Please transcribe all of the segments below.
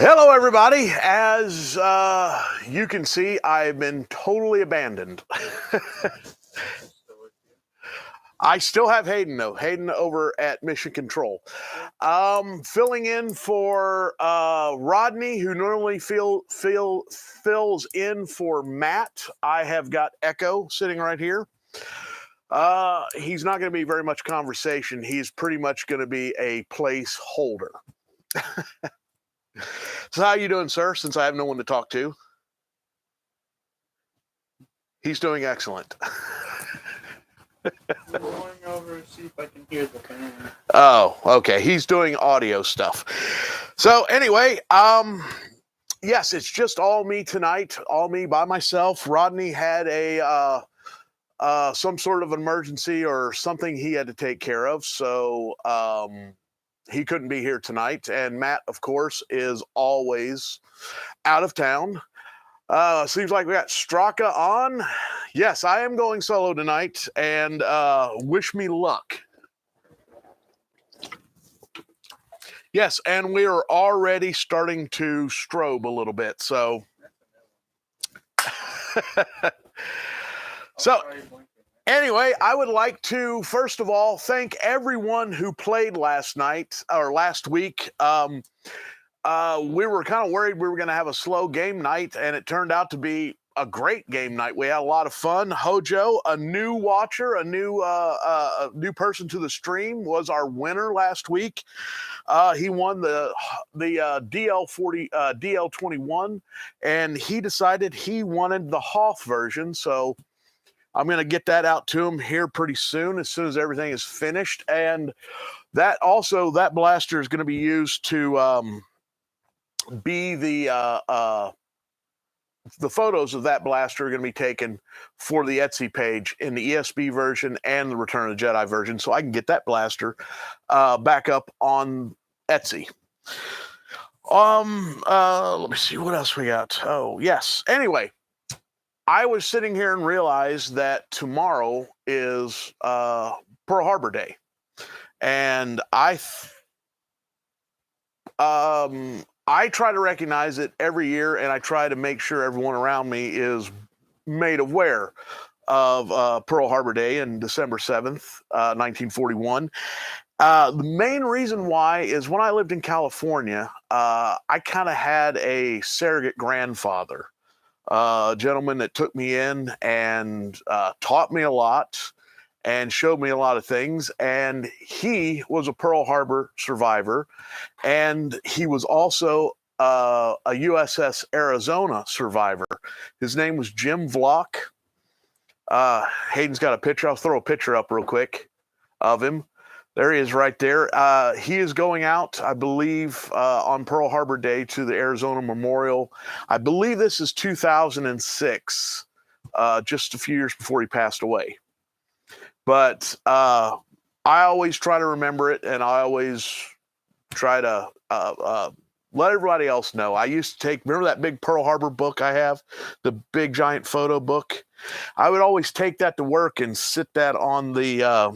Hello, everybody. As you can see, I've been totally abandoned. I still have Hayden, though. Hayden over at Mission Control. Filling in for Rodney, who normally fills in for Matt. I have got Echo sitting right here. He's not going to be very much conversation. He's pretty much going to be a placeholder. So how you doing, sir, since I have no one to talk to? He's doing excellent. I'm going over to see if I can hear the fan. Oh, okay. He's doing audio stuff. So anyway, yes, it's just all me tonight, all me by myself. Rodney had a some sort of emergency or something he had to take care of, so he couldn't be here tonight. And Matt, of course, is always out of town. Seems like we got Straka on. Yes, I am going solo tonight, and wish me luck. Yes, and we are already starting to strobe a little bit, so. So. Anyway, I would like to, first of all, thank everyone who played last night or last week. We were kind of worried we were going to have a slow game night, and it turned out to be a great game night. We had a lot of fun. Hojo, a new watcher, a new person to the stream, was our winner last week. He won the DL21, and he decided he wanted the Hoth version, so I'm going to get that out to him here pretty soon as everything is finished. And that blaster is going to be used to be the photos of that blaster are going to be taken for the Etsy page in the ESB version and the Return of the Jedi version, so I can get that blaster back up on Etsy. Let me see what else we got. Oh, yes. Anyway, I was sitting here and realized that tomorrow is Pearl Harbor Day, and I try to recognize it every year, and I try to make sure everyone around me is made aware of Pearl Harbor Day in December 7th, 1941. The main reason why is when I lived in California, I kind of had a surrogate grandfather. A gentleman that took me in and taught me a lot and showed me a lot of things. And he was a Pearl Harbor survivor. And he was also a USS Arizona survivor. His name was Jim Vlock. Hayden's got a picture. I'll throw a picture up real quick of him. There he is right there. He is going out, I believe, on Pearl Harbor Day to the Arizona Memorial. I believe this is 2006, just a few years before he passed away. But I always try to remember it, and I always try to let everybody else know. I used to remember that big Pearl Harbor book I have, the big giant photo book? I would always take that to work and sit that on the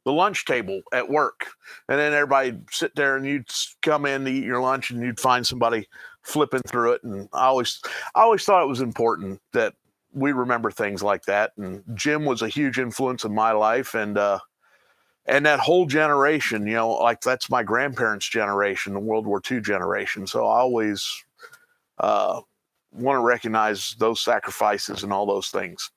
lunch table at work, and then everybody sit there and you'd come in to eat your lunch and you'd find somebody flipping through it. And I always thought it was important that we remember things like that. And Jim was a huge influence in my life, and that whole generation, like that's my grandparents' generation, the World War II generation. So I always want to recognize those sacrifices and all those things.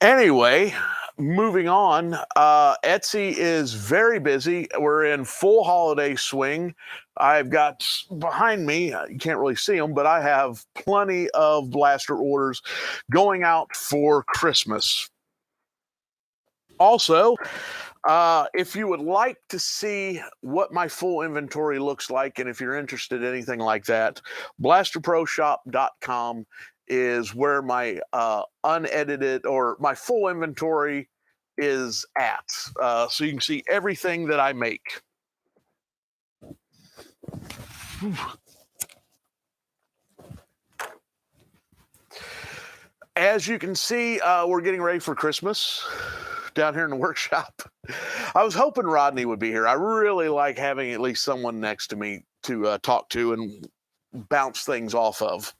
Anyway, moving on, Etsy is very busy. We're in full holiday swing. I've got behind me, you can't really see them, but I have plenty of blaster orders going out for Christmas. Also, if you would like to see what my full inventory looks like, and if you're interested in anything like that, BlasterProShop.com is where my unedited or my full inventory is at. So you can see everything that I make. As you can see, we're getting ready for Christmas down here in the workshop. I was hoping Rodney would be here. I really like having at least someone next to me to talk to and bounce things off of.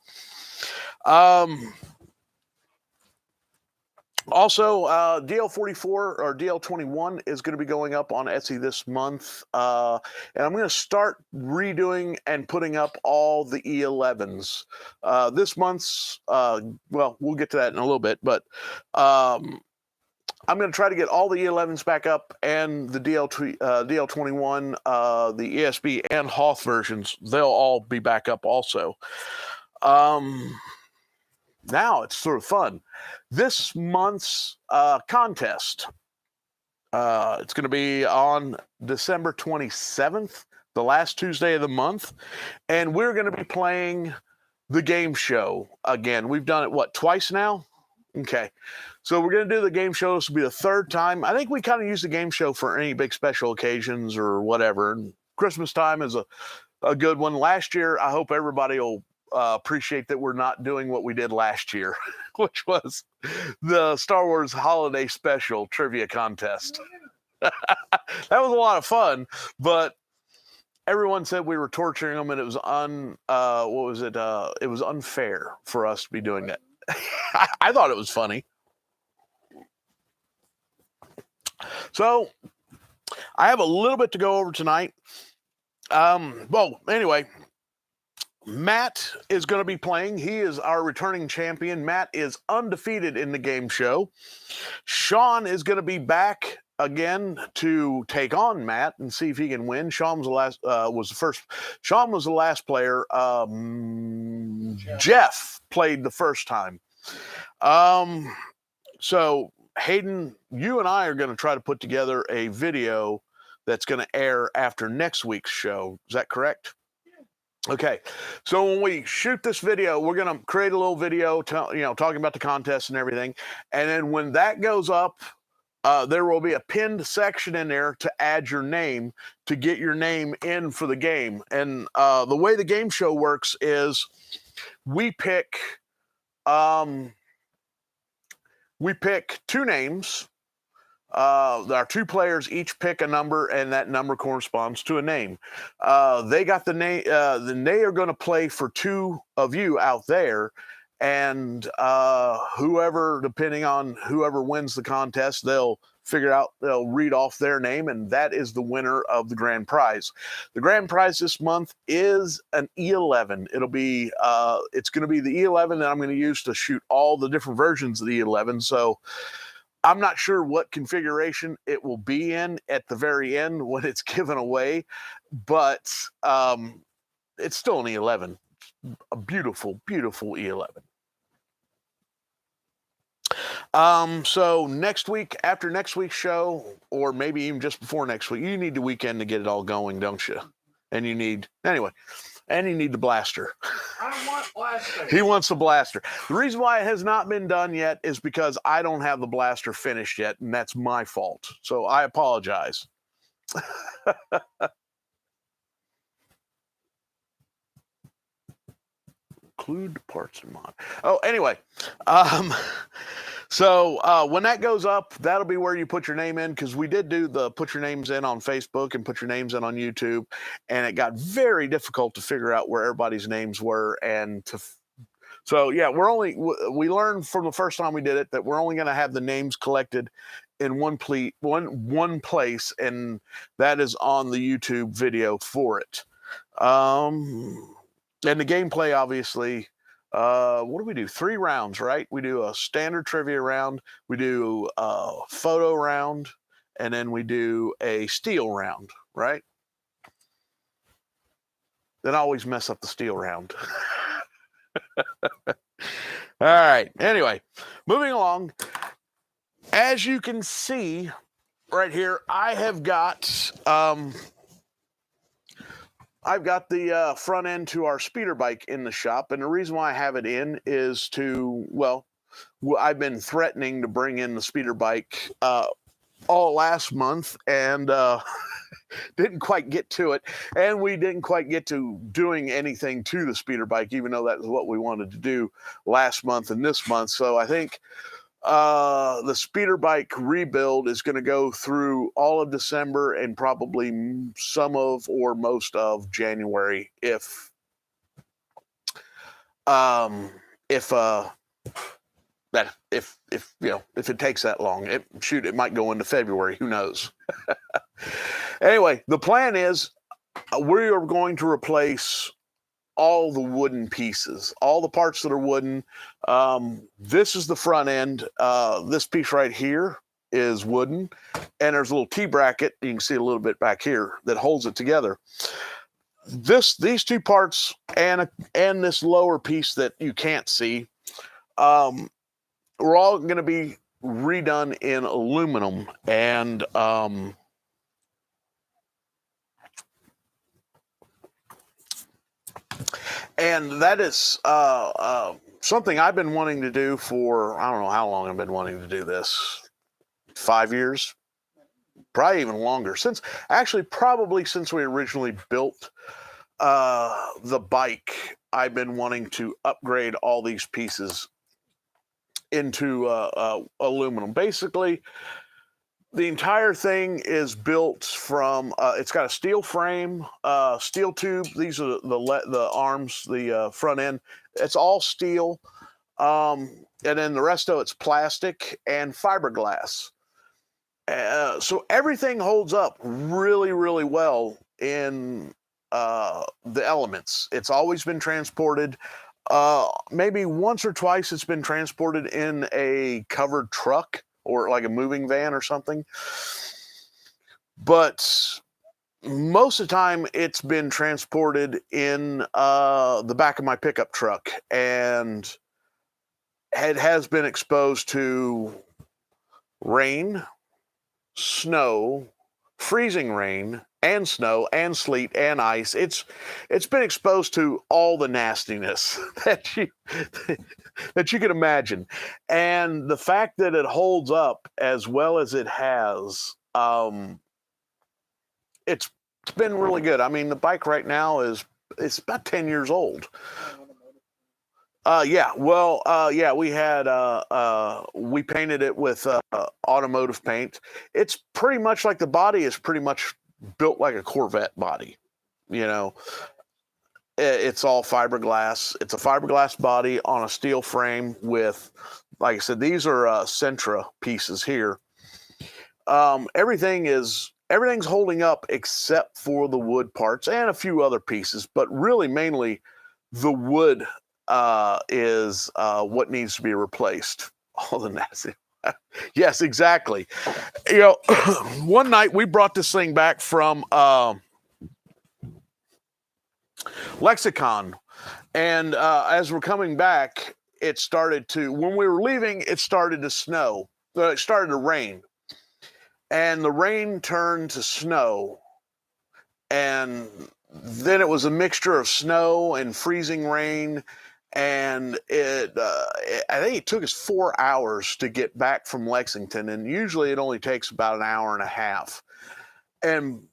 Also, DL44 or DL21 is going to be going up on Etsy this month. And I'm going to start redoing and putting up all the E11s. This month's, well, we'll get to that in a little bit, but I'm going to try to get all the E11s back up and the DL21, the ESB and Hoth versions. They'll all be back up also. Now it's sort of fun. This month's contest, it's going to be on December 27th, the last Tuesday of the month, and we're going to be playing the game show again. We've done it, what, twice now? Okay. So we're going to do the game show. This will be the third time. I think we kind of use the game show for any big special occasions or whatever. And Christmas time is a good one. Last year, I hope everybody will appreciate that we're not doing what we did last year, which was the Star Wars Holiday Special Trivia Contest. That was a lot of fun, but everyone said we were torturing them, and it was it was unfair for us to be doing that. I thought it was funny. So I have a little bit to go over tonight. Well, anyway, Matt is going to be playing. He is our returning champion. Matt is undefeated in the game show. Sean is going to be back again to take on Matt and see if he can win. Sean was the last player. Jeff played the first time. So Hayden, you and I are going to try to put together a video that's going to air after next week's show. Is that correct? Okay, so when we shoot this video, we're going to create a little video, talking about the contest and everything. And then when that goes up, there will be a pinned section in there to add your name, to get your name in for the game. And the way the game show works is we pick two names. Our two players each pick a number, and that number corresponds to a name. They got the name. Then they are going to play for two of you out there, and whoever wins the contest, they'll read off their name, and that is the winner of the grand prize. The grand prize this month is an E11. It's going to be the E11 that I'm going to use to shoot all the different versions of the E11. So I'm not sure what configuration it will be in at the very end when it's given away, but it's still an E11. A beautiful, beautiful E11. So next week, after next week's show, or maybe even just before next week, you need the weekend to get it all going, don't you? And you need the blaster. I want blaster. He wants the blaster. The reason why it has not been done yet is because I don't have the blaster finished yet, and that's my fault. So I apologize. Include parts and mod. Oh, anyway. So when that goes up, that'll be where you put your name in, because we did do the put your names in on Facebook and put your names in on YouTube, and it got very difficult to figure out where everybody's names were. So yeah, we learned from the first time we did it that we're only going to have the names collected in one place, and that is on the YouTube video for it. And the gameplay, obviously, what do we do? 3 rounds, right? We do a standard trivia round, we do a photo round, and then we do a steel round, right? Then I always mess up the steel round. All right. Anyway, moving along. As you can see right here, I've got the front end to our Speederbike in the shop, and the reason why I have it in is I've been threatening to bring in the Speederbike all last month, and didn't quite get to it, and we didn't quite get to doing anything to the Speederbike, even though that is what we wanted to do last month and this month. So I think The Speederbike rebuild is going to go through all of December and probably some of or most of January if it takes that long. It might go into February, who knows. Anyway, the plan is we are going to replace all the wooden pieces, all the parts that are wooden. This is the front end. This piece right here is wooden, and there's a little T-bracket, you can see a little bit back here, that holds it together. These two parts and this lower piece that you can't see, we're all going to be redone in aluminum, and that is something I've been wanting to do for, I don't know how long I've been wanting to do this. 5 years, probably even longer, probably since we originally built the bike. I've been wanting to upgrade all these pieces into aluminum. Basically, the entire thing is built from, it's got a steel frame, steel tube. These are the arms, the front end. It's all steel. And then the rest of it's plastic and fiberglass. So everything holds up really, really well in the elements. It's always been transported. Maybe once or twice it's been transported in a covered truck or like a moving van or something. But most of the time it's been transported in the back of my pickup truck, and it has been exposed to rain, snow, freezing rain, and snow, and sleet, and ice. It's been exposed to all the nastiness that you can imagine. And the fact that it holds up as well as it has, it's been really good. I mean, the bike right now it's about 10 years old. Yeah, we painted it with automotive paint. It's pretty much like the body is pretty much built like a Corvette body. It's all fiberglass. It's a fiberglass body on a steel frame with, like I said, these are Sentra pieces here. Everything's holding up except for the wood parts and a few other pieces, but really mainly the wood is what needs to be replaced. All the nasty. Yes, exactly. One night we brought this thing back from Lexicon, and as we're coming back, when we were leaving, it started to snow. It started to rain, and the rain turned to snow, and then it was a mixture of snow and freezing rain. And I think it took us 4 hours to get back from Lexington, and usually it only takes about an hour and a half. And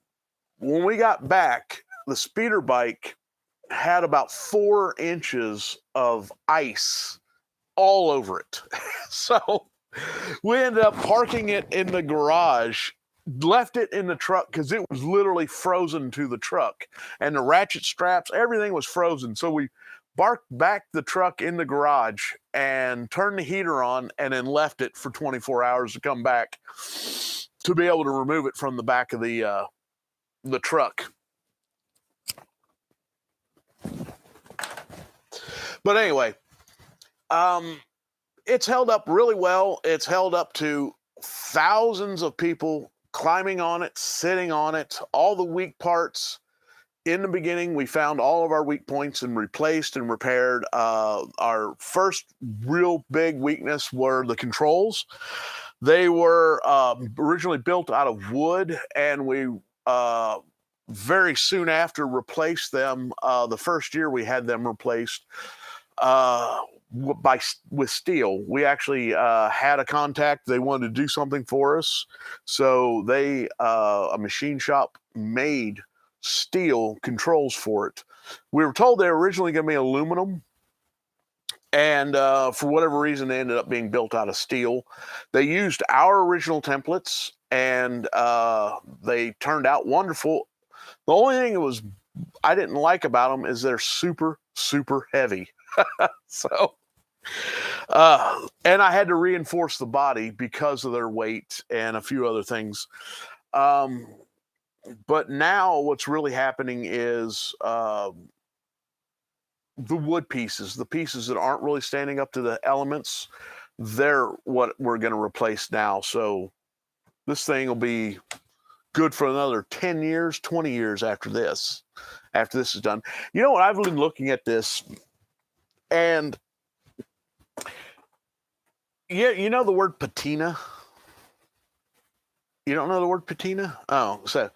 when we got back, the Speederbike had about 4 inches of ice all over it. So we ended up parking it in the garage, left it in the truck because it was literally frozen to the truck, and the ratchet straps, everything was frozen. So we backed the truck in the garage and turned the heater on, and then left it for 24 hours to come back to be able to remove it from the back of the truck. But anyway, it's held up really well. It's held up to thousands of people climbing on it, sitting on it, all the weak parts. In the beginning, we found all of our weak points and replaced and repaired. Our first real big weakness were the controls. They were originally built out of wood, and we very soon after replaced them. The first year we had them replaced with steel. We actually had a contact. They wanted to do something for us, so a machine shop made steel controls for it. We were told they were originally going to be aluminum, And for whatever reason, they ended up being built out of steel. They used our original templates, and they turned out wonderful. The only thing I didn't like about them is they're super, super heavy. So, and I had to reinforce the body because of their weight and a few other things. But now what's really happening is the wood pieces, the pieces that aren't really standing up to the elements, they're what we're going to replace now. So this thing will be good for another 10 years, 20 years after this is done. You know what? I've been looking at this, and yeah, you know the word patina? You don't know the word patina? Oh, so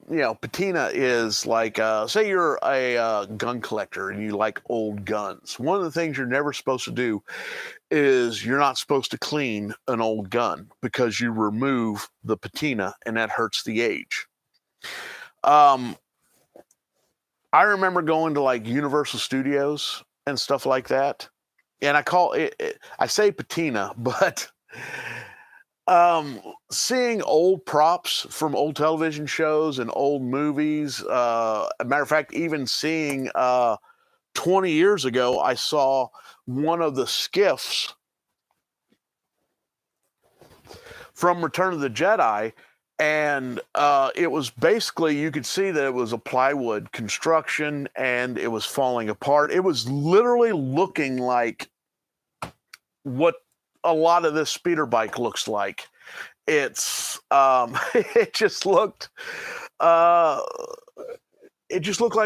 you know, patina is like, say you're a gun collector and you like old guns. One of the things you're never supposed to do is you're not supposed to clean an old gun because you remove the patina and that hurts the age. I remember going to like Universal Studios and stuff like that, and I say patina, but seeing old props from old television shows and old movies, a matter of fact, even seeing 20 years ago, I saw one of the skiffs from Return of the Jedi, and it was basically, you could see that it was a plywood construction and it was falling apart. It was literally looking like what a lot of this Speederbike looks like. It's it just looked like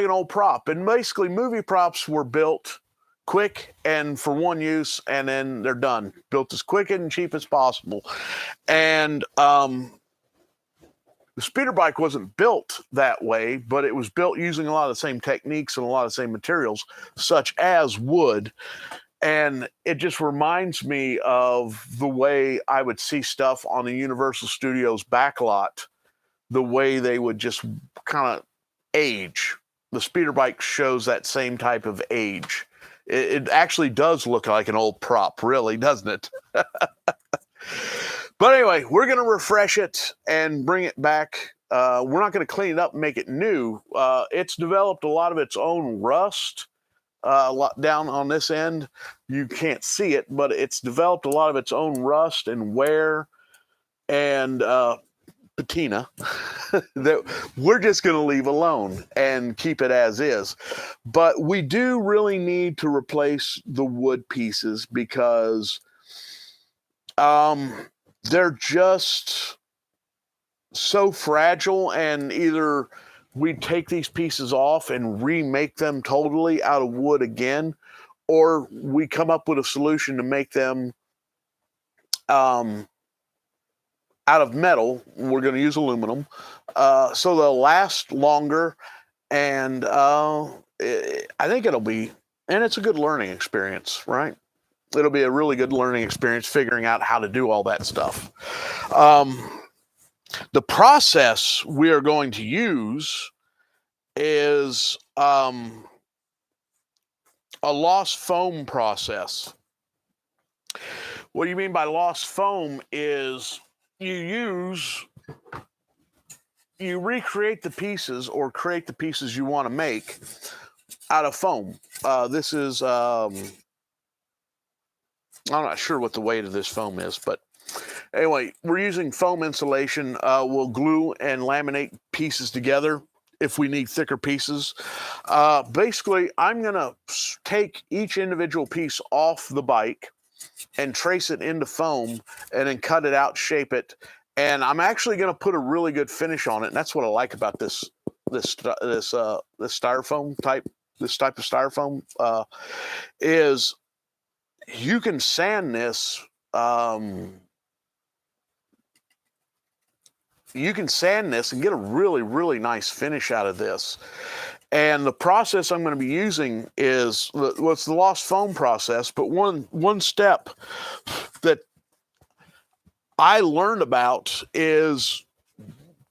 an old prop. And basically movie props were built quick and for one use, and then they're done, built as quick and cheap as possible. And the Speederbike wasn't built that way, but it was built using a lot of the same techniques and a lot of the same materials, such as wood. And it just reminds me of the way I would see stuff on the Universal Studios backlot, the way they would just kind of age. The Speederbike shows that same type of age. It actually does look like an old prop, really, doesn't it? But anyway, we're going to refresh it and bring it back. We're not going to clean it up and make it new. It's developed a lot of its own rust. Down on this end, you can't see it, but it's developed a lot of its own rust and wear and patina that we're just going to leave alone and keep it as is. But we do really need to replace the wood pieces because they're just so fragile, and either we take these pieces off and remake them totally out of wood again, or we come up with a solution to make them out of metal. We're going to use aluminum, so they'll last longer, and I think it'll be, and it's a good learning experience, right? It'll be a really good learning experience figuring out how to do all that stuff. The process we are going to use is a lost foam process. What do you mean by lost foam is you recreate the pieces or create the pieces you want to make out of foam. This is, I'm not sure what the weight of this foam is, but anyway, we're using foam insulation. We'll glue and laminate pieces together if we need thicker pieces. Basically, I'm going to take each individual piece off the bike and trace it into foam and then cut it out, shape it. And I'm actually going to put a really good finish on it. And that's what I like about this styrofoam type, this type of styrofoam, is you can sand this. You can sand this and get a really, really nice finish out of this. And the process I'm going to be using is what's the lost foam process. But one step that I learned about is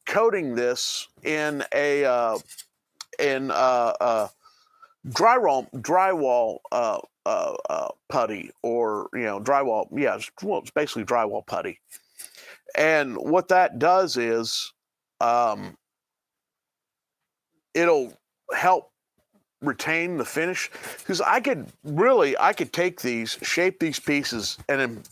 coating this in a drywall putty, or drywall. Yeah, it's basically drywall putty. And what that does is it'll help retain the finish, because I could take these, shape these pieces, and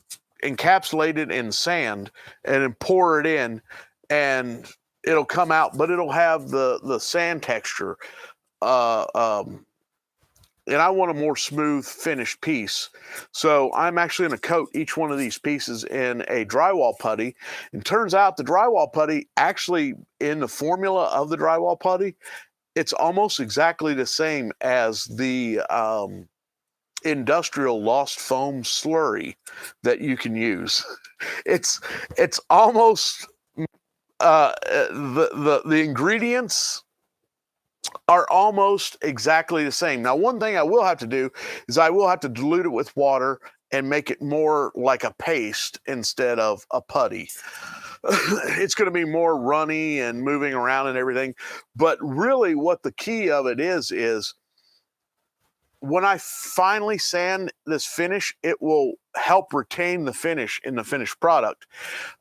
encapsulate it in sand, and then pour it in, and it'll come out, but it'll have the sand texture. And I want a more smooth finished piece. So I'm actually going to coat each one of these pieces in a drywall putty. And turns out the drywall putty, actually, in the formula of the drywall putty, it's almost exactly the same as the industrial lost foam slurry that you can use. It's almost the ingredients are almost exactly the same. Now, one thing I will have to do is I will have to dilute it with water and make it more like a paste instead of a putty. It's going to be more runny and moving around and everything. But really what the key of it is when I finally sand this finish, it will help retain the finish in the finished product.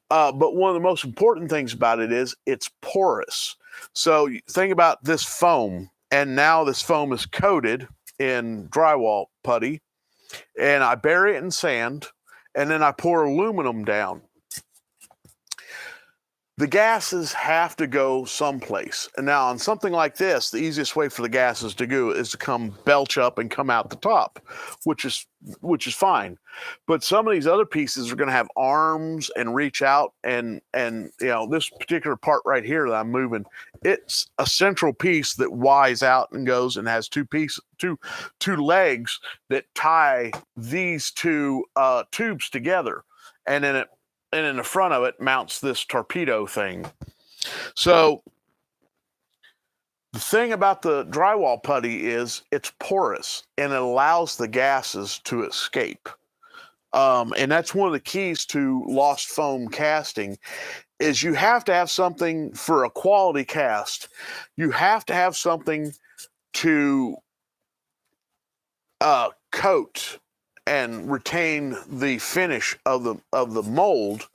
But one of the most important things about it is it's porous. So think about this foam, and now this foam is coated in drywall putty, and I bury it in sand, and then I pour aluminum down. The gases have to go someplace. And now on something like this, the easiest way for the gases to go is to come belch up and come out the top, which is fine. But some of these other pieces are going to have arms and reach out, and this particular part right here that I'm moving, it's a central piece that Y's out and goes and has two legs that tie these two tubes together, and then in the front of it mounts this torpedo thing. So the thing about the drywall putty is it's porous, and it allows the gases to escape. And that's one of the keys to lost foam casting, is you have to have something for a quality cast. You have to have something to coat and retain the finish of the mold,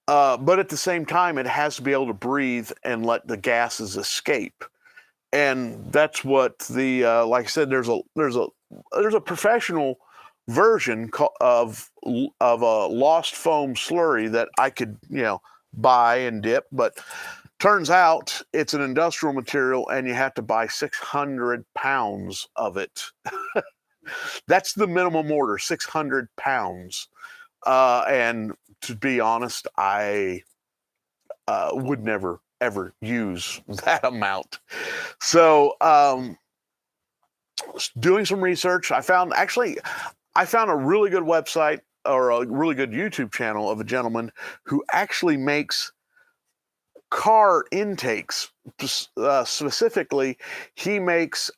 but at the same time, it has to be able to breathe and let the gases escape. And that's what the like I said, there's a professional version of a lost foam slurry that I could buy and dip, but turns out it's an industrial material, and you have to buy 600 pounds of it. That's the minimum order, 600 pounds. And to be honest, I would never, ever use that amount. So doing some research, I found a really good website, or a really good YouTube channel, of a gentleman who actually makes car intakes. Specifically, he makes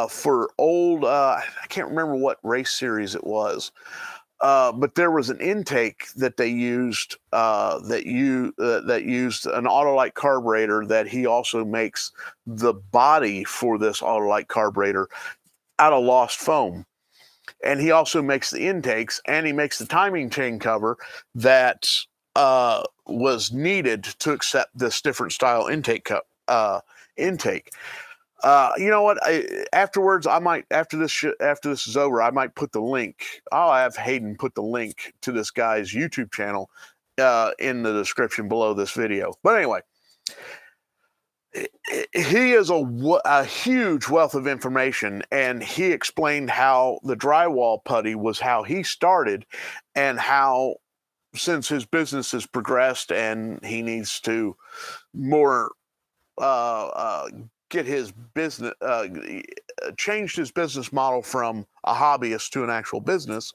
for old, I can't remember what race series it was, but there was an intake that they used that used an Autolite carburetor, that he also makes the body for this Autolite carburetor out of lost foam. And he also makes the intakes, and he makes the timing chain cover that was needed to accept this different style intake. You know what? Afterwards, I might, after this is over, I might put the link. I'll have Hayden put the link to this guy's YouTube channel in the description below this video. But anyway, he is a huge wealth of information, and he explained how the drywall putty was how he started, and how, since his business has progressed and he needs to more get his business changed his business model from a hobbyist to an actual business,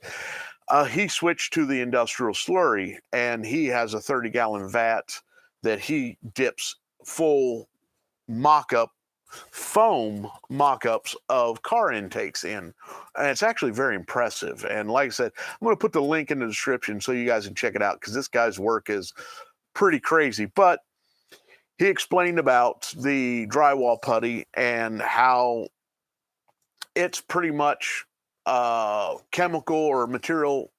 he switched to the industrial slurry, and he has a 30-gallon vat that he dips full foam mock-ups of car intakes in, and it's actually very impressive. And like I said, I'm going to put the link in the description so you guys can check it out, because this guy's work is pretty crazy. But he explained about the drywall putty and how it's pretty much chemical or material,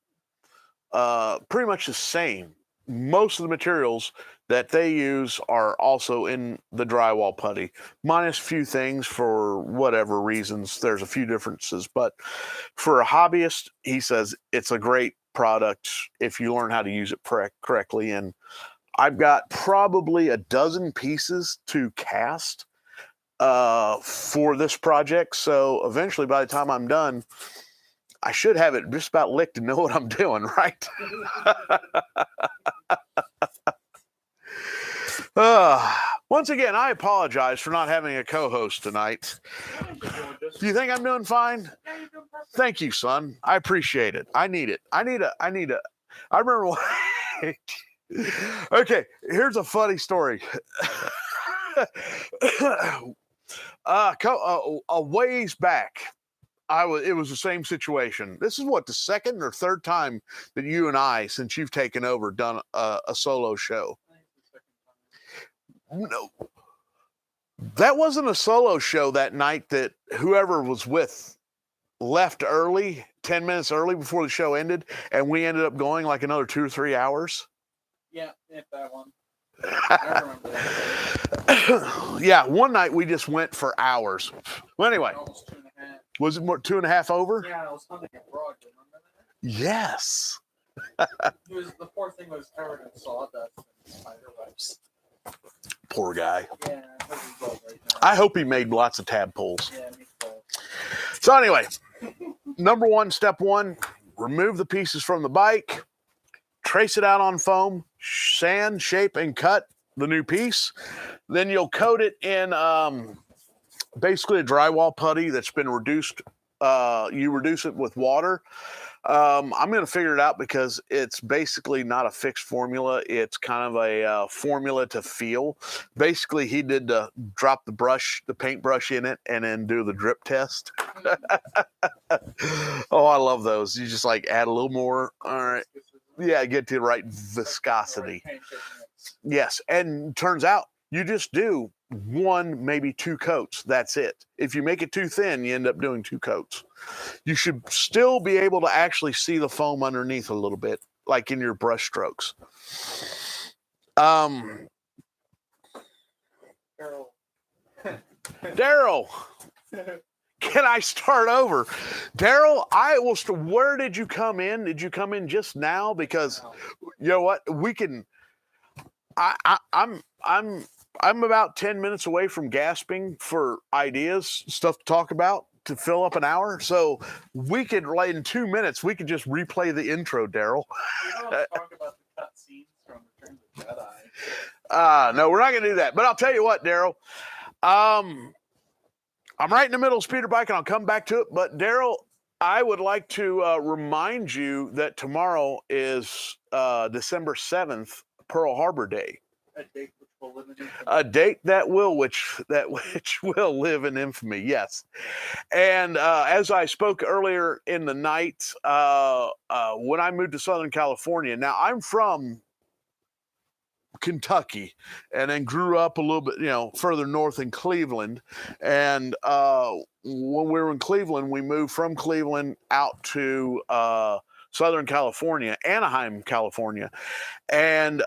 pretty much the same. Most of the materials that they use are also in the drywall putty, minus a few things for whatever reasons. There's a few differences, but for a hobbyist, he says it's a great product if you learn how to use it correctly. And I've got probably a dozen pieces to cast for this project. So eventually, by the time I'm done, I should have it just about licked and know what I'm doing, right? Once again, I apologize for not having a co-host tonight. Do you think I'm doing fine? Thank you, son. I appreciate it. I need it. I remember when... Okay, here's a funny story. A ways back, it was the same situation. This is what, the second or third time that you and I, since you've taken over, done a solo show. No, that wasn't a solo show that night that whoever was with left early, 10 minutes early before the show ended, and we ended up going like another 2 or 3 hours. Yeah, that one. I remember that. Yeah, one night we just went for hours. Well, anyway. Almost 2.5. Was it more 2.5 over? Yeah, I was hunting abroad, remember that? Yes. The poor thing was covered in sawdust and spider webs. Poor guy. Yeah, right now. I hope he made lots of tadpoles. Yeah, me too. So anyway, step one, remove the pieces from the bike, trace it out on foam, sand, shape, and cut the new piece. Then you'll coat it in basically a drywall putty that's been reduced. You reduce it with water. I'm going to figure it out because it's basically not a fixed formula. It's kind of a formula to feel. Basically, he did drop the paintbrush in it and then do the drip test. Oh, I love those. You just like add a little more. All right. Yeah, get to the right viscosity. Yes, and turns out you just do 1, maybe 2 coats. That's it. If you make it too thin, you end up doing 2 coats. You should still be able to actually see the foam underneath a little bit, like in your brush strokes. Daryl, can I start over? Daryl, where did you come in? Did you come in just now? Because you know what? We can. I'm about 10 minutes away from gasping for ideas, stuff to talk about to fill up an hour. So we could, like, in 2 minutes, we could just replay the intro, Daryl. Talk about the cut scenes from Return of the Jedi. No, we're not going to do that. But I'll tell you what, Daryl. I'm right in the middle of Speederbike, and I'll come back to it. But Daryl, I would like to remind you that tomorrow is December 7th, Pearl Harbor Day. A date that will which will live in infamy. Yes, and as I spoke earlier in the night, when I moved to Southern California. Now I'm from Kentucky, and then grew up a little bit, further north in Cleveland. And when we were in Cleveland, we moved from Cleveland out to Southern California, Anaheim, California, and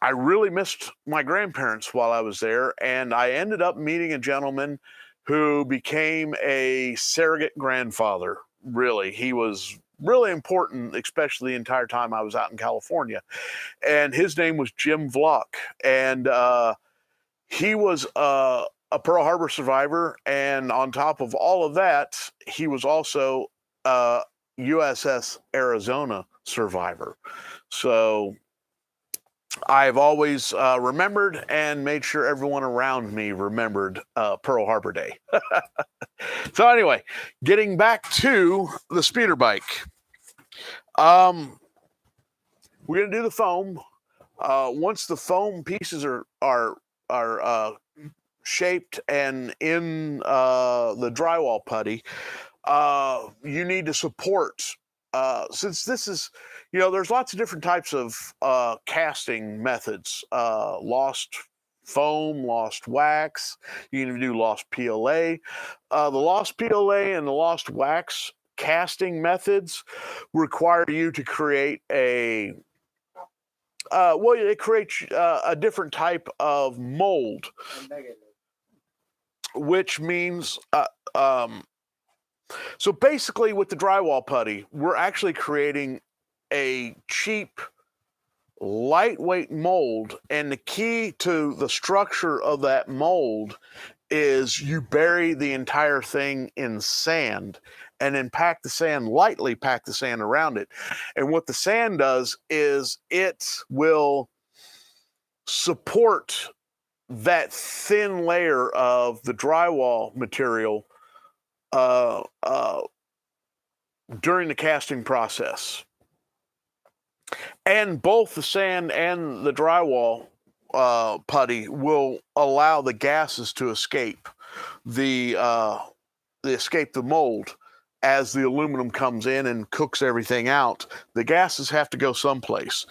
I really missed my grandparents while I was there, and I ended up meeting a gentleman who became a surrogate grandfather. Really, he was really important, especially the entire time I was out in California. And his name was Jim Vlock, and he was a Pearl Harbor survivor. And on top of all of that, he was also a USS Arizona survivor. So I've always remembered and made sure everyone around me remembered Pearl Harbor Day. So anyway, getting back to the Speederbike. We're going to do the foam. Once the foam pieces are shaped and in the drywall putty, you need to support. Since this is, there's lots of different types of casting methods. Lost foam, lost wax. You can do lost PLA. The lost PLA and the lost wax casting methods require you to create a it creates a different type of mold, which means so basically with the drywall putty, we're actually creating a cheap, lightweight mold, and the key to the structure of that mold is you bury the entire thing in sand and then lightly pack the sand around it. And what the sand does is it will support that thin layer of the drywall material during the casting process. And both the sand and the drywall putty will allow the gases to escape the mold. As the aluminum comes in and cooks everything out, the gases have to go someplace.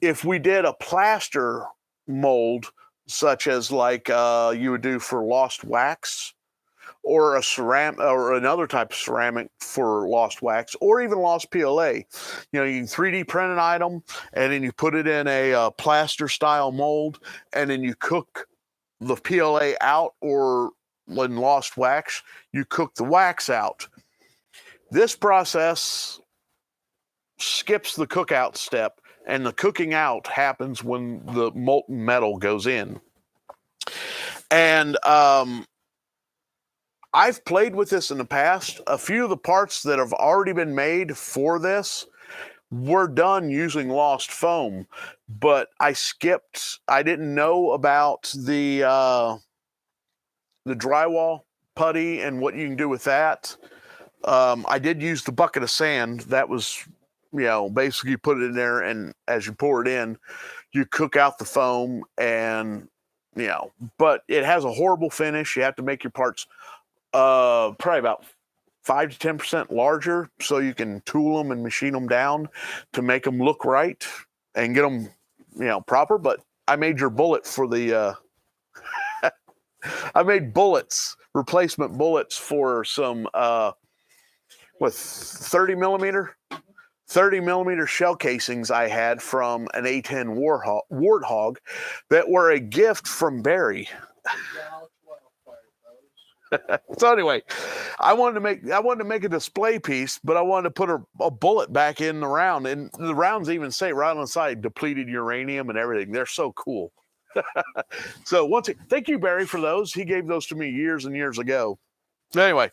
If we did a plaster mold, such as like you would do for lost wax, or a ceramic, or another type of ceramic for lost wax, or even lost PLA, you can 3D print an item and then you put it in a plaster style mold, and then you cook the PLA out, or in lost wax, you cook the wax out. This process skips the cookout step, and the cooking out happens when the molten metal goes in. And I've played with this in the past. A few of the parts that have already been made for this were done using lost foam, but I didn't know about the drywall putty and what you can do with that. I did use the bucket of sand. That was, basically you put it in there, and as you pour it in, you cook out the foam, and, but it has a horrible finish. You have to make your parts probably about 5 to 10% larger so you can tool them and machine them down to make them look right and get them, proper. But I made your bullet for the, I made replacement bullets for some, 30 millimeter shell casings I had from an A10 Warthog that were a gift from Barry. So anyway, I wanted to make a display piece, but I wanted to put a bullet back in the round, and the rounds even say right on the side, depleted uranium and everything. They're so cool. So thank you, Barry, for those. He gave those to me years and years ago. Anyway,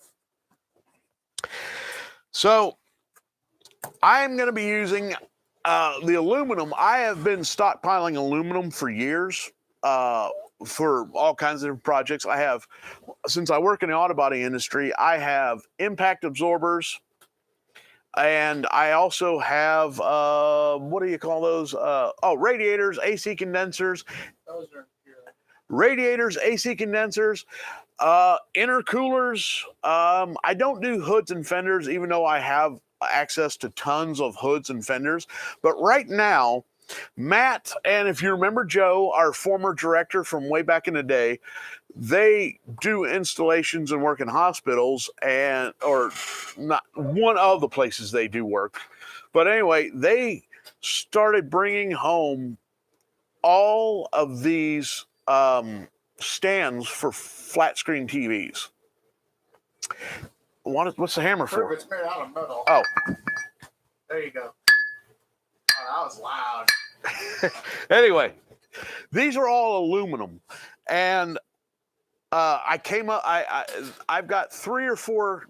so I'm going to be using the aluminum. I have been stockpiling aluminum for years for all kinds of different projects. Since I work in the auto body industry, I have impact absorbers, and I also have, what do you call those? Radiators, AC condensers. Those are Radiators, AC condensers, intercoolers. I don't do hoods and fenders, even though I have access to tons of hoods and fenders. But right now, Matt, and if you remember Joe, our former director from way back in the day, they do installations and work in hospitals, or not one of the places they do work. But anyway, they started bringing home all of these stands for flat screen TVs. What's the hammer for? It's made out of metal. Oh. There you go. Oh, that was loud. Anyway, these are all aluminum, and I've got 3 or 4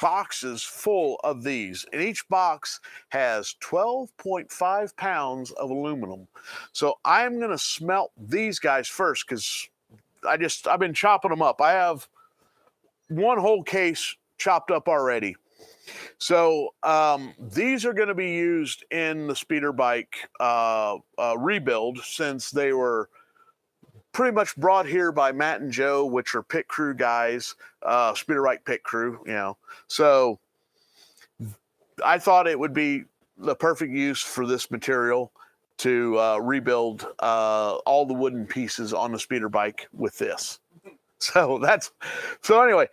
boxes full of these, and each box has 12.5 pounds of aluminum. So I'm going to smelt these guys first, because I've been chopping them up. I have one whole case chopped up already. So these are going to be used in the Speederbike rebuild, since they were pretty much brought here by Matt and Joe, which are pit crew guys, Speederbike pit crew, So I thought it would be the perfect use for this material. to rebuild all the wooden pieces on the Speederbike with this. So anyway,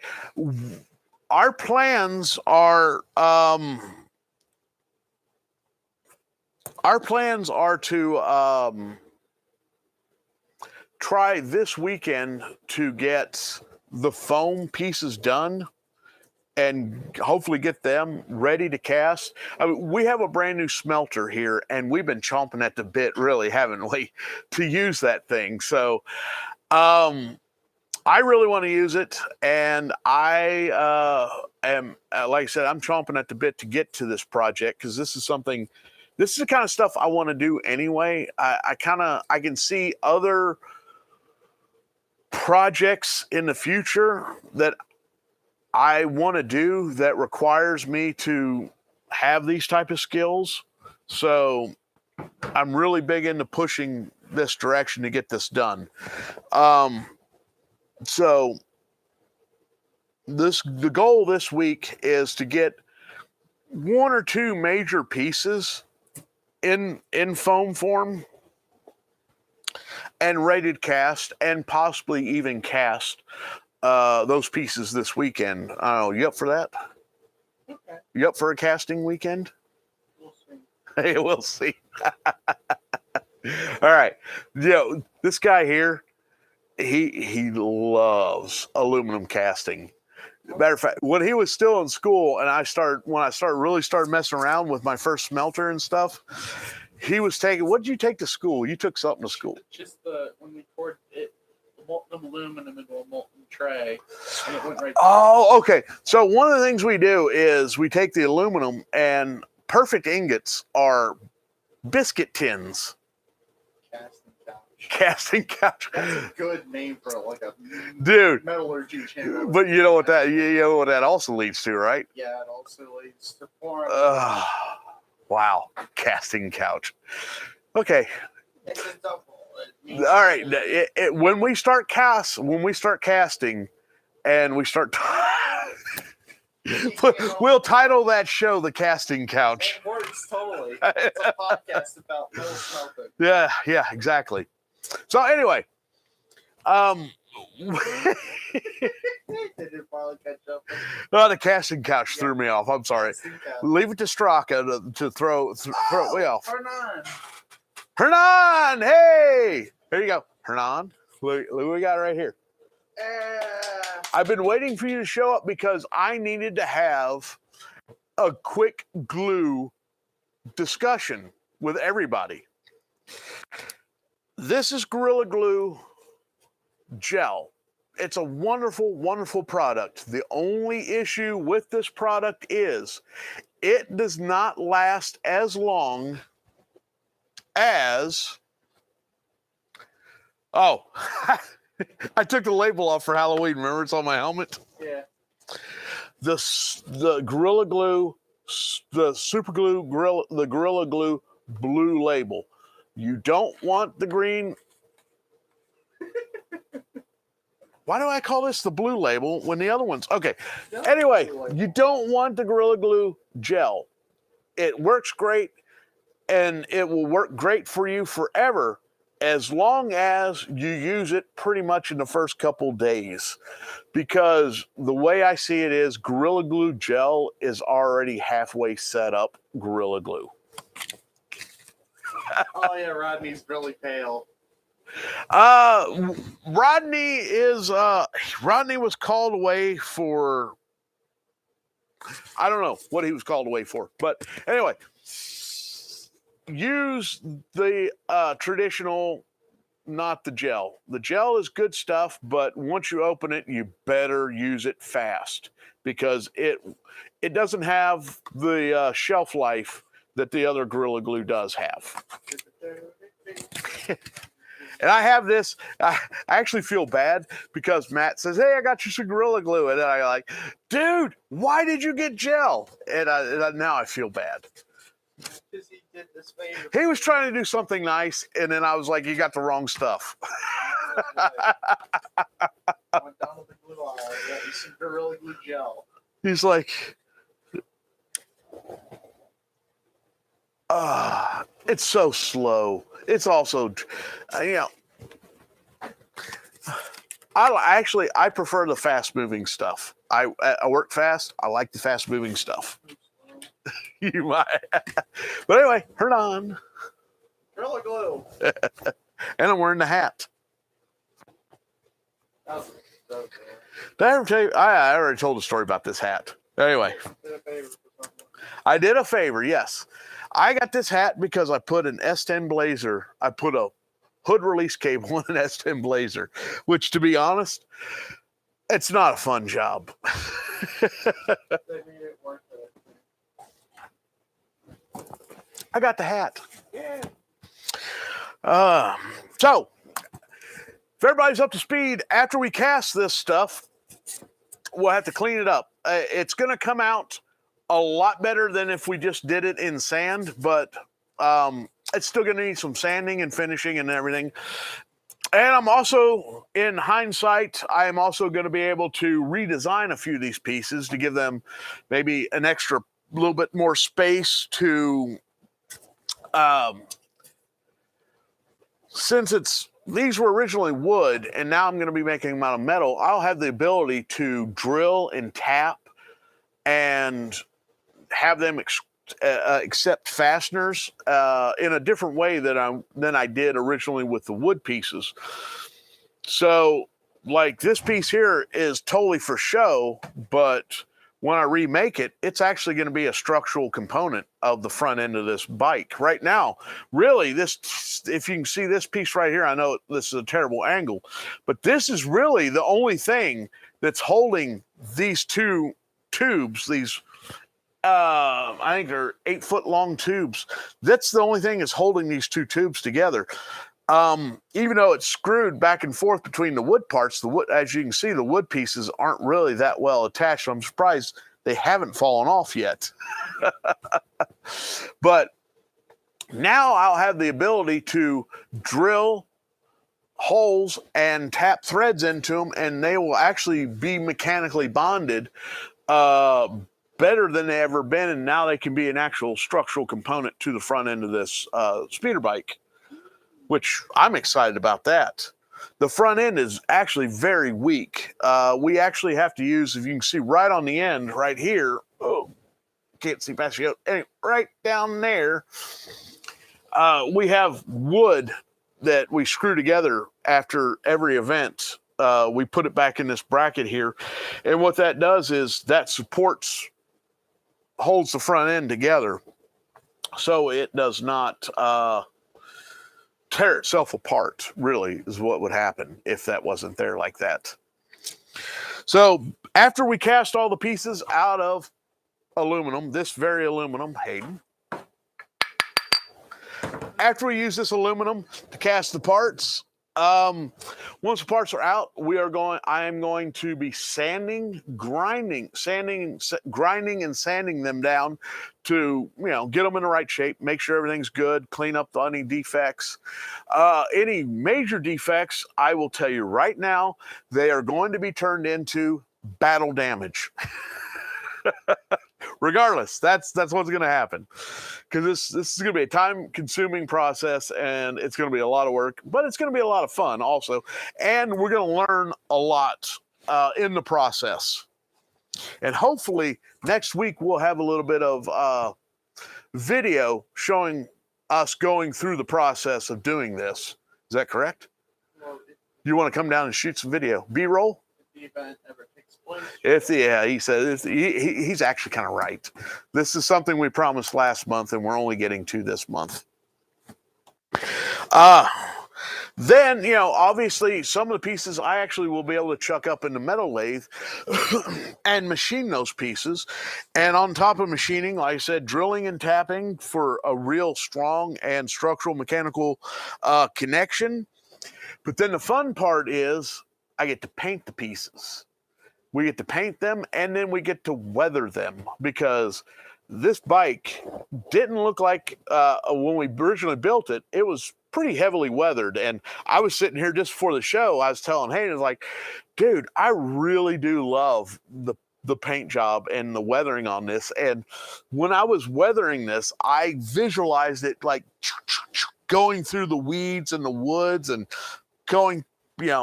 our plans are to try this weekend to get the foam pieces done and hopefully get them ready to cast. I mean, we have a brand new smelter here, and we've been chomping at the bit, really, haven't we, to use that thing. So I really want to use it, and I am, like I said, I'm chomping at the bit to get to this project because this is the kind of stuff I want to do anyway. I can see other projects in the future that I want to do that requires me to have these type of skills. So I'm really big into pushing this direction to get this done. So the goal this week is to get one or two major pieces in foam form and rated cast, and possibly even cast those pieces this weekend. I don't know, you up for that? Okay. You up for a casting weekend? We'll see. Hey, we'll see. All right. This guy here, he loves aluminum casting. Matter of fact, when he was still in school and when I really started messing around with my first smelter and stuff, he was taking, what did you take to school? You took something to school. Just when we poured it, molten aluminum into a molten tray, and it went right. Oh, okay. So one of the things we do is we take the aluminum, and perfect ingots are biscuit tins. Casting couch. That's a good name for like a metallurgy channel. But you know what that also leads to, right? Yeah, it also leads to porn. Wow, casting couch. Okay. It's a double. All right. When we start casting, and we start, we'll title that show "The Casting Couch." It works totally. It's a podcast about metal smelting. Yeah, exactly. So anyway, Did it finally catch up? the casting couch threw me off. I'm sorry. Leave it to Straka to throw me off. Hernan, hey, here you go, Hernan. Look what we got right here. I've been waiting for you to show up because I needed to have a quick glue discussion with everybody. This is Gorilla Glue gel. It's a wonderful, wonderful product. The only issue with this product is it does not last as long as, I took the label off for Halloween. Remember, it's on my helmet? Yeah. The Gorilla Glue, the Super Glue, the Gorilla Glue blue label. You don't want the green. Why do I call this the blue label when the other one's okay? Anyway, you don't want the Gorilla Glue gel. It works great, and it will work great for you forever as long as you use it pretty much in the first couple days. Because the way I see it is Gorilla Glue gel is already halfway set up Gorilla Glue. Oh yeah, Rodney's really pale. Rodney was called away for, I don't know what he was called away for, but anyway, use the traditional, not the gel. The gel is good stuff, but once you open it, you better use it fast because it doesn't have the shelf life that the other Gorilla Glue does have. And I have this, I actually feel bad because Matt says, hey, I got you some Gorilla Glue. And then I like, dude, why did you get gel? And now I feel bad. Because he did this favor. He was trying to do something nice, and then I was like, you got the wrong stuff. I went down to the glue aisle, got me some Gorilla Glue gel. He's like, it's so slow. It's also, you know, I prefer the fast moving stuff. I work fast. I like the fast moving stuff. You might, but anyway, turn on. Gorilla glue. And I'm wearing the hat. Oh, so Did I ever tell you? I already told a story about this hat. Anyway, did a favor for someone. I did a favor. Yes, I got this hat because I put an S10 Blazer. I put a hood release cable in an S10 Blazer, which, to be honest, it's not a fun job. They made it worth it. I got the hat. Yeah. So, if everybody's up to speed, after we cast this stuff, we'll have to clean it up. It's going to come out a lot better than if we just did it in sand, but it's still going to need some sanding and finishing and everything. And I'm also, in hindsight, I am also going to be able to redesign a few of these pieces to give them maybe an extra little bit more space to, since these were originally wood and now I'm going to be making them out of metal, I'll have the ability to drill and tap and have them accept fasteners in a different way than I did originally with the wood pieces. So, like, this piece here is totally for show, but when I remake it, it's actually going to be a structural component of the front end of this bike. Right now, really, this, if you can see this piece right here, I know this is a terrible angle, but this is really the only thing that's holding these two tubes, these I think they're 8-foot long tubes. That's the only thing that's holding these two tubes together. Even though it's screwed back and forth between the wood parts, the wood, as you can see, the wood pieces aren't really that well attached. I'm surprised they haven't fallen off yet. But now I'll have the ability to drill holes and tap threads into them, and they will actually be mechanically bonded better than they ever been, and now they can be an actual structural component to the front end of this Speederbike, which I'm excited about that. The front end is actually very weak. We actually have to use, if you can see right on the end right here, oh, can't see past you, anyway, right down there, we have wood that we screw together after every event. We put it back in this bracket here, and what that does is that holds the front end together so it does not tear itself apart, really, is what would happen if that wasn't there like that. So after we cast all the pieces out of aluminum, this very aluminum, Hayden, after we use this aluminum to cast the parts, once the parts are out, I am going to be grinding and sanding them down to, get them in the right shape, make sure everything's good, clean up any defects. Any major defects, I will tell you right now, they are going to be turned into battle damage. Regardless, that's what's going to happen, because this is going to be a time-consuming process, and it's going to be a lot of work, but it's going to be a lot of fun also, and we're going to learn a lot in the process. And hopefully next week we'll have a little bit of video showing us going through the process of doing this. Is that correct? Well, You want to come down and shoot some video, B-roll? if the event ever takes place. He said he's actually kind of right. This is something we promised last month, and we're only getting to this month. Then, obviously some of the pieces I actually will be able to chuck up in the metal lathe and machine those pieces. And on top of machining, like I said, drilling and tapping for a real strong and structural mechanical connection. But then the fun part is I get to paint the pieces. We get to paint them, and then we get to weather them, because this bike didn't look like, when we originally built it, it was pretty heavily weathered. And I was sitting here just before the show, I was telling Hayden, like, dude, I really do love the paint job and the weathering on this. And when I was weathering this, I visualized it like going through the weeds and the woods and going,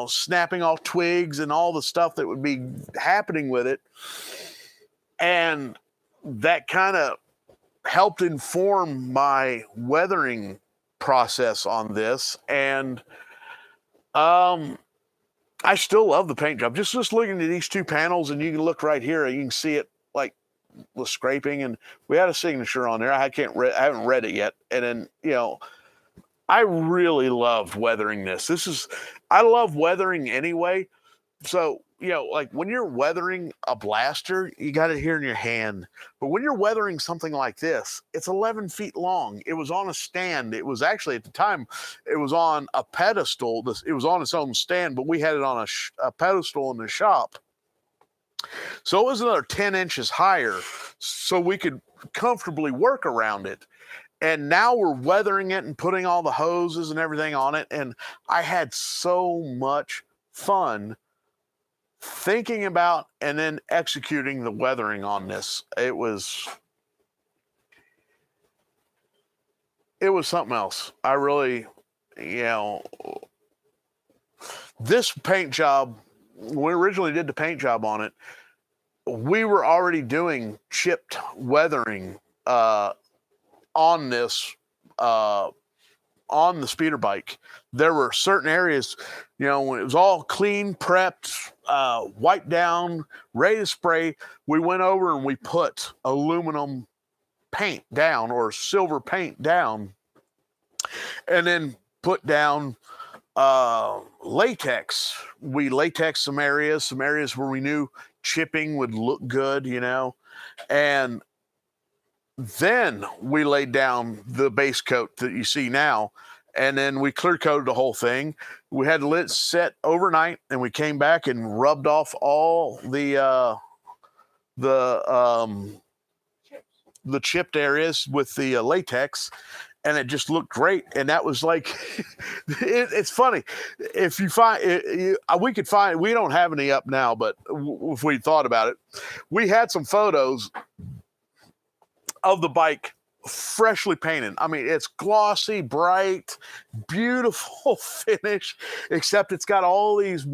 snapping off twigs and all the stuff that would be happening with it. And that kind of helped inform my weathering process on this. And I still love the paint job. Just looking at these two panels, and you can look right here, you can see it like the scraping, and we had a signature on there. I haven't read it yet. And then, I really loved weathering this. I love weathering anyway. So, like when you're weathering a blaster, you got it here in your hand. But when you're weathering something like this, it's 11 feet long. It was on a stand. It was actually, at the time, it was on a pedestal. It was on its own stand, but we had it on a pedestal in the shop. So it was another 10 inches higher, so we could comfortably work around it. And now we're weathering it and putting all the hoses and everything on it. And I had so much fun thinking about and then executing the weathering on this. It was something else. I really, this paint job, when we originally did the paint job on it, we were already doing chipped weathering on this, on the Speederbike. There were certain areas, when it was all clean, prepped, wiped down, ready to spray, we went over and we put aluminum paint down or silver paint down, and then put down latex. We latexed some areas where we knew chipping would look good, and then we laid down the base coat that you see now, and then we clear coated the whole thing. We had it set overnight, and we came back and rubbed off all the chipped areas with the latex, and it just looked great. And that was like, it's funny. If you find, we don't have any up now, but if we thought about it, we had some photos of the bike freshly painted. I mean, it's glossy, bright, beautiful finish, except it's got all these,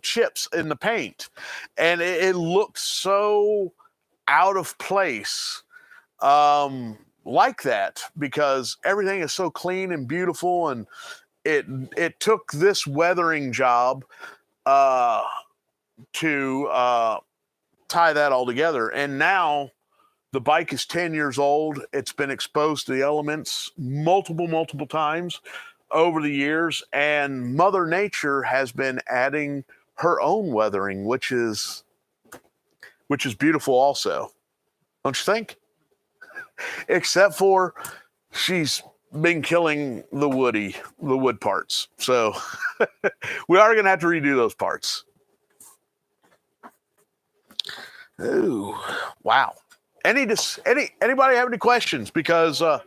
chips in the paint. And it looked so out of place like that, because everything is so clean and beautiful. And it took this weathering job to tie that all together. And now the bike is 10 years old. It's been exposed to the elements multiple times over the years, and Mother Nature has been adding her own weathering, which is beautiful also. Don't you think? Except for she's been killing the wood parts. So we are going to have to redo those parts. Ooh, wow. Anybody have any questions? Because I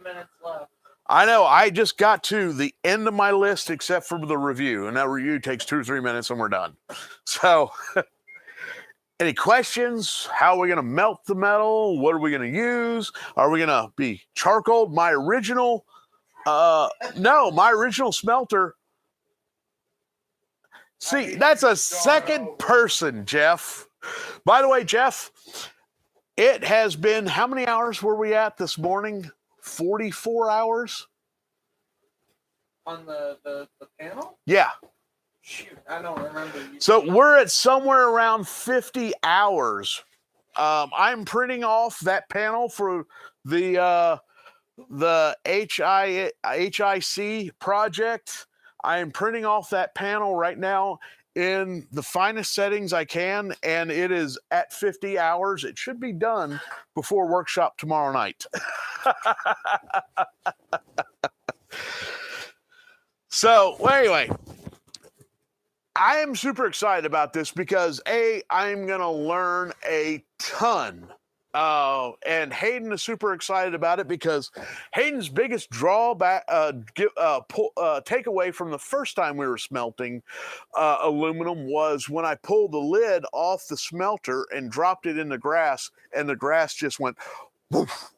know I just got to the end of my list except for the review, and that review takes 2 or 3 minutes and we're done. So any questions? How are we going to melt the metal? What are we going to use? Are we going to be charcoal? My original smelter. See, that's a second person, Jeff. By the way, Jeff, it has been, how many hours were we at this morning? 44 hours? On the panel? Yeah. Shoot, I don't remember. So we're at somewhere around 50 hours. I'm printing off that panel for the HIC project. I am printing off that panel right now in the finest settings I can, and it is at 50 hours. It should be done before workshop tomorrow night. So, anyway, I am super excited about this because I'm going to learn a ton And Hayden is super excited about it because Hayden's biggest drawback, takeaway from the first time we were smelting aluminum was when I pulled the lid off the smelter and dropped it in the grass, and the grass just went woof.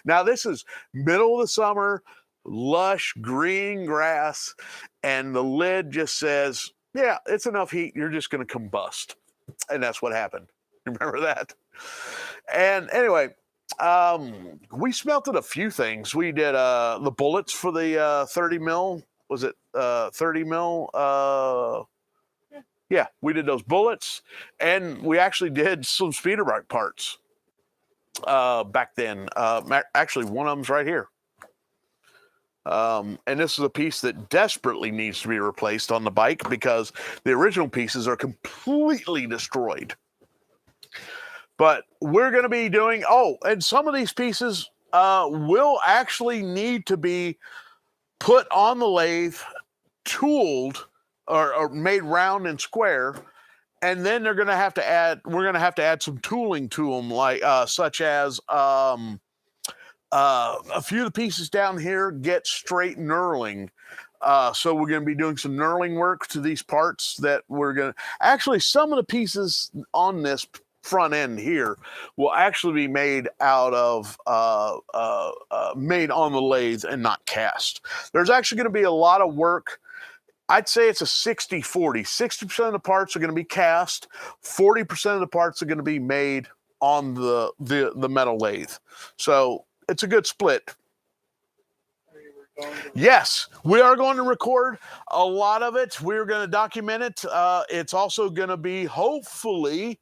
Now, this is middle of the summer, lush green grass, and the lid just says, yeah, it's enough heat, you're just going to combust. And that's what happened. Remember that? And anyway, we smelted a few things. We did the bullets for the 30 mil. Was it 30 mil? Yeah, we did those bullets, and we actually did some Speederbike parts back then. Actually, one of them's right here. And this is a piece that desperately needs to be replaced on the bike because the original pieces are completely destroyed. But we're going to be doing, and some of these pieces will actually need to be put on the lathe, tooled, or made round and square, and then we're going to have to add some tooling to them, like such as a few of the pieces down here get straight knurling. So we're going to be doing some knurling work to these parts that we're going to, actually some of the pieces on this front end here will actually be made out of, made on the lathe and not cast. There's actually going to be a lot of work. I'd say it's a 60-40. 60% of the parts are going to be cast. 40% of the parts are going to be made on the metal lathe. So it's a good split. Yes, we are going to record a lot of it. We're going to document it. It's also going to be, hopefully,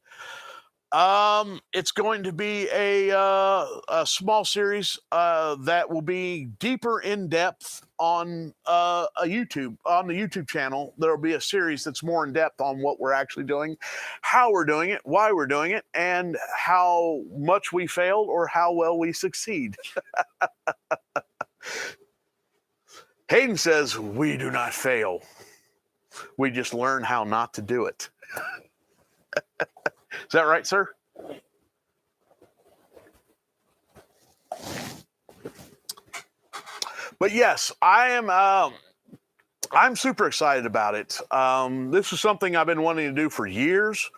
it's going to be a small series that will be deeper in depth on the YouTube channel. There will be a series that's more in depth on what we're actually doing, how we're doing it, why we're doing it, and how much we failed or how well we succeed. Hayden says, we do not fail. We just learn how not to do it. Is that right, sir? But yes, I'm super excited about it. This is something I've been wanting to do for years.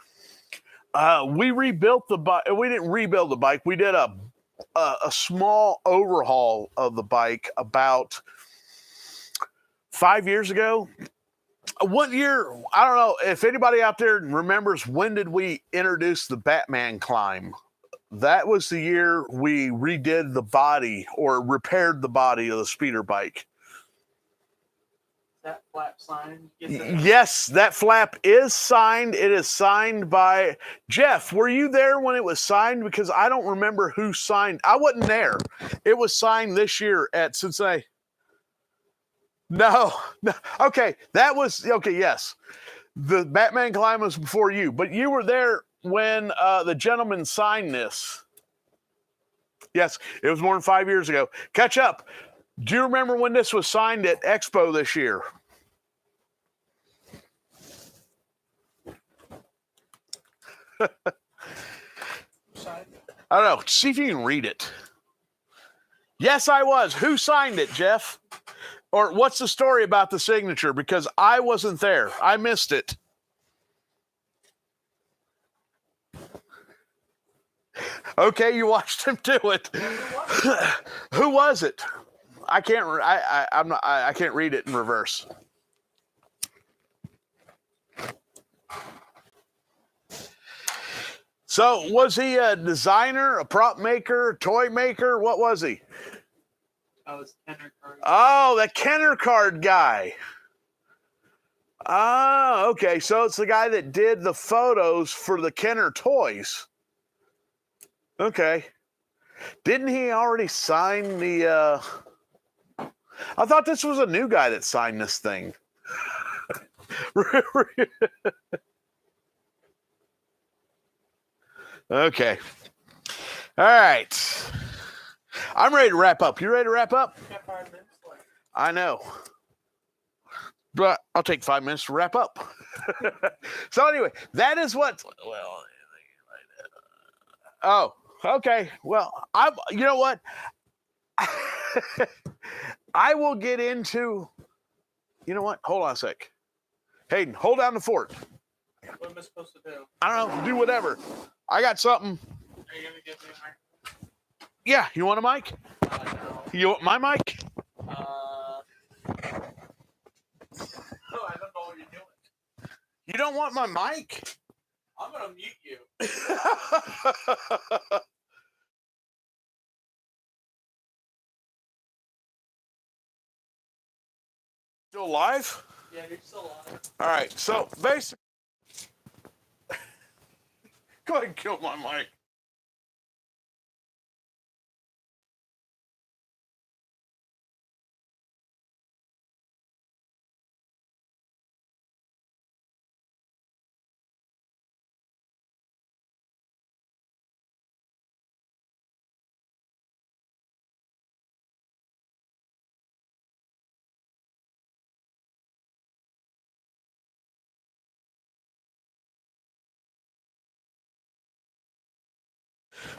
We rebuilt the bike. We didn't rebuild the bike. We did a small overhaul of the bike about 5 years ago. One year, I don't know if anybody out there remembers, when did we introduce the Batman climb? That was the year we redid the body or repaired the body of the Speederbike. That flap signed? Yes, that flap is signed. It is signed by Jeff. Were you there when it was signed? Because I don't remember who signed. I wasn't there. It was signed this year at Cincinnati. No. Okay, that was, okay, yes. The Batman climb was before you, but you were there when the gentleman signed this. Yes, it was more than 5 years ago. Catch up. Do you remember when this was signed at Expo this year? I don't know. See if you can read it. Yes, I was. Who signed it, Jeff? Or what's the story about the signature? Because I wasn't there. I missed it. Okay, you watched him do it. Who was it? I can't. I can't read it in reverse. So, was he a designer, a prop maker, toy maker? What was he? Kenner card. Oh, the Kenner card guy. Ah, okay. So it's the guy that did the photos for the Kenner toys. Okay. Didn't he already sign the... I thought this was a new guy that signed this thing. Okay. All right. I'm ready to wrap up. You ready to wrap up? Got 5 minutes left. I know. But I'll take 5 minutes to wrap up. So anyway, that is what... Well... Oh, okay. Well, you know what? I will get into, you know what? Hold on a sec. Hayden, hold down the fort. What am I supposed to do? I don't know. Do whatever. I got something. Are you gonna give me a microphone? Yeah. You want a mic? No. You want my mic? No, I don't know what you're doing. You don't want my mic? I'm gonna mute you. Still live? Yeah, you're still alive. All right. So basically, go ahead and kill my mic.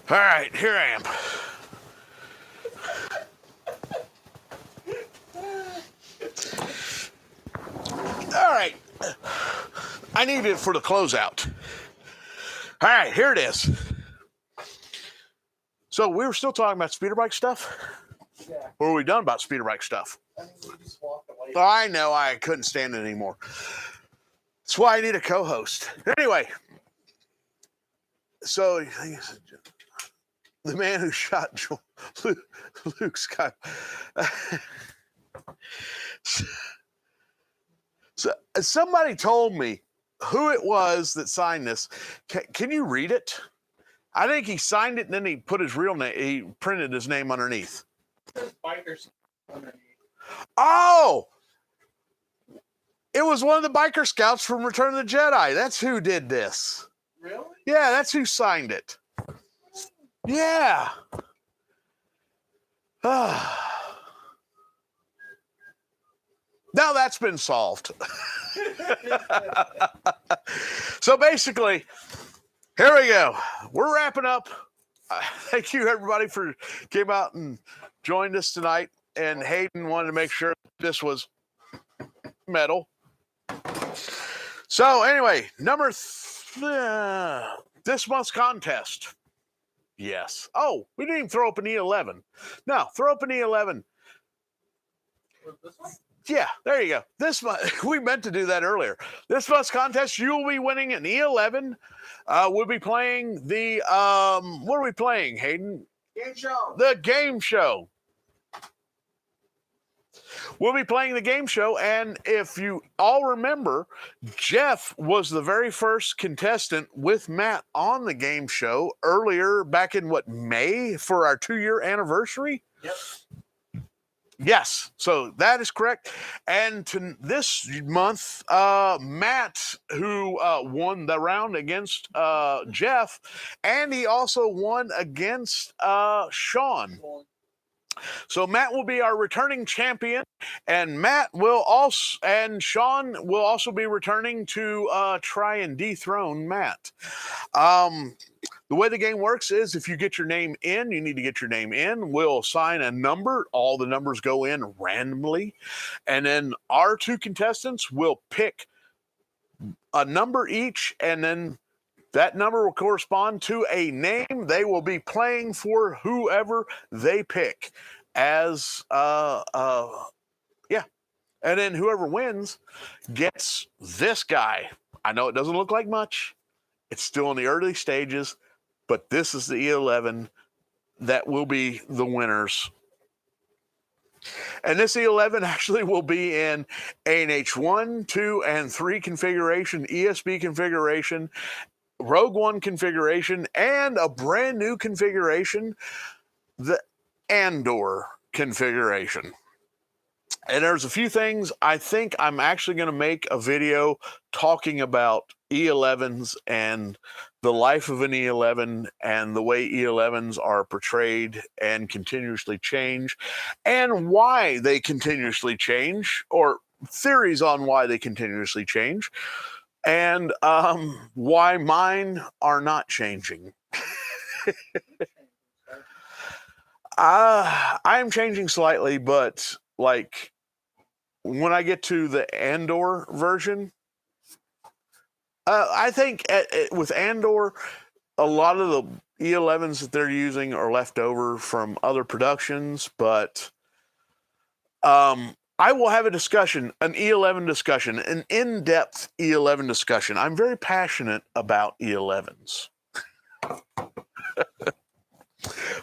All right, here I am. All right. I need it for the closeout. All right, here it is. So we were still talking about Speederbike stuff? Yeah. Or are we done about Speederbike stuff? I think we just walked away. I know, I couldn't stand it anymore. That's why I need a co-host. Anyway, so the man who shot Luke Skywalker. So somebody told me who it was that signed this. Can you read it? I think he signed it and then he put his real name. He printed his name underneath. It says bikers underneath. Oh, it was one of the biker scouts from Return of the Jedi. That's who did this. Really? Yeah, that's who signed it. Yeah. Now that's been solved. So basically, here we go. We're wrapping up. Thank you, everybody, for came out and joined us tonight. And Hayden wanted to make sure this was metal. So anyway, this month's contest. Yes. Oh, we didn't even throw up an E11. No, throw up an E11. This one? Yeah, there you go. This month, we meant to do that earlier. This month's contest, you'll be winning an E11. We'll be playing the what are we playing, Hayden? Game show. The game show. We'll be playing the game show, and if you all remember, Jeff was the very first contestant with Matt on the game show earlier back in May for our 2-year anniversary? Yep. Yes, so that is correct. And to this month, Matt, who won the round against Jeff, and he also won against Sean. So Matt will be our returning champion, and Sean will also be returning to try and dethrone Matt. The way the game works is if you get your name in, you need to get your name in. We'll assign a number. All the numbers go in randomly. And then our 2 contestants will pick a number each, and then that number will correspond to a name. They will be playing for whoever they pick as, yeah. And then whoever wins gets this guy. I know it doesn't look like much. It's still in the early stages, but this is the E11 that will be the winners. And this E11 actually will be in ANH 1, 2, and 3 configuration, ESB configuration, Rogue One configuration, and a brand new configuration, the Andor configuration. And there's a few things. I think I'm actually going to make a video talking about E11s and the life of an E11 and the way E11s are portrayed and continuously change, and why they continuously change, or theories on why they continuously change, and why mine are not changing. I'm changing slightly, but like when I get to the Andor version, I think with Andor, a lot of the E11s that they're using are left over from other productions, but I will have a discussion, an E11 discussion, an in-depth E11 discussion. I'm very passionate about E11s.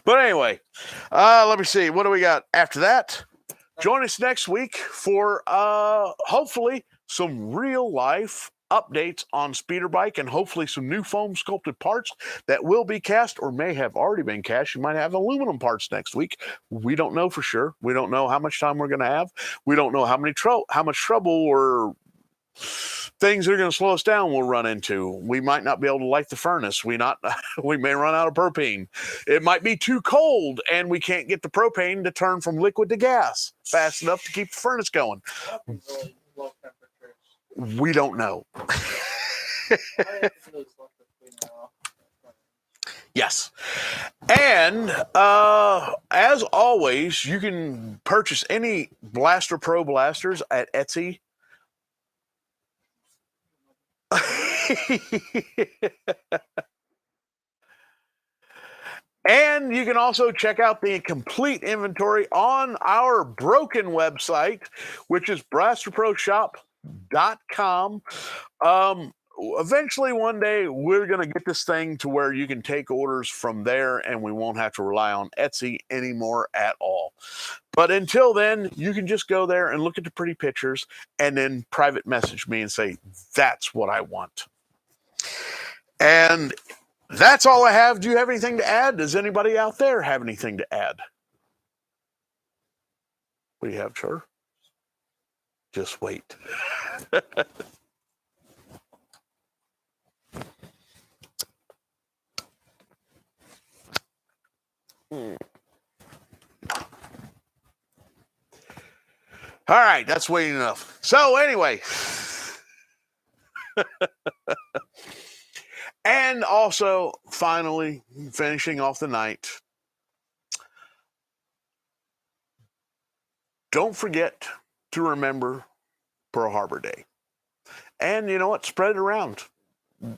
But anyway, let me see. What do we got after that? Join us next week for hopefully some real life updates on Speederbike and hopefully some new foam sculpted parts that will be cast or may have already been cast. You might have aluminum parts next week. We don't know for sure. We don't know how much time we're going to have. We don't know how much trouble or things that are going to slow us down we'll run into. We might not be able to light the furnace. We may run out of propane. It might be too cold and we can't get the propane to turn from liquid to gas fast enough to keep the furnace going. Really low temperatures. We don't know. Yes. And as always, you can purchase any Blaster Pro blasters at Etsy. And you can also check out the complete inventory on our broken website, which is BlasterProShop.com. Eventually, one day, we're going to get this thing to where you can take orders from there and we won't have to rely on Etsy anymore at all. But until then, you can just go there and look at the pretty pictures and then private message me and say, that's what I want. And that's all I have. Do you have anything to add? Does anybody out there have anything to add? What do you have, sir? Just wait. All right, that's waiting enough. So anyway, and also finally finishing off the night, don't forget to remember Pearl Harbor Day. And you know what? Spread it around.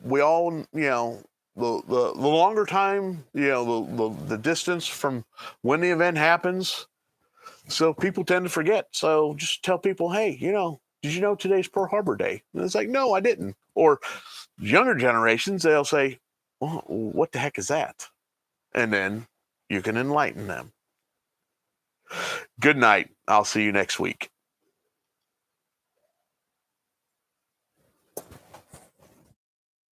We all, the longer time, the distance from when the event happens, so people tend to forget. So just tell people, hey, did you know today's Pearl Harbor Day? And it's like, no, I didn't. Or younger generations, they'll say, well, what the heck is that? And then you can enlighten them. Good night. I'll see you next week.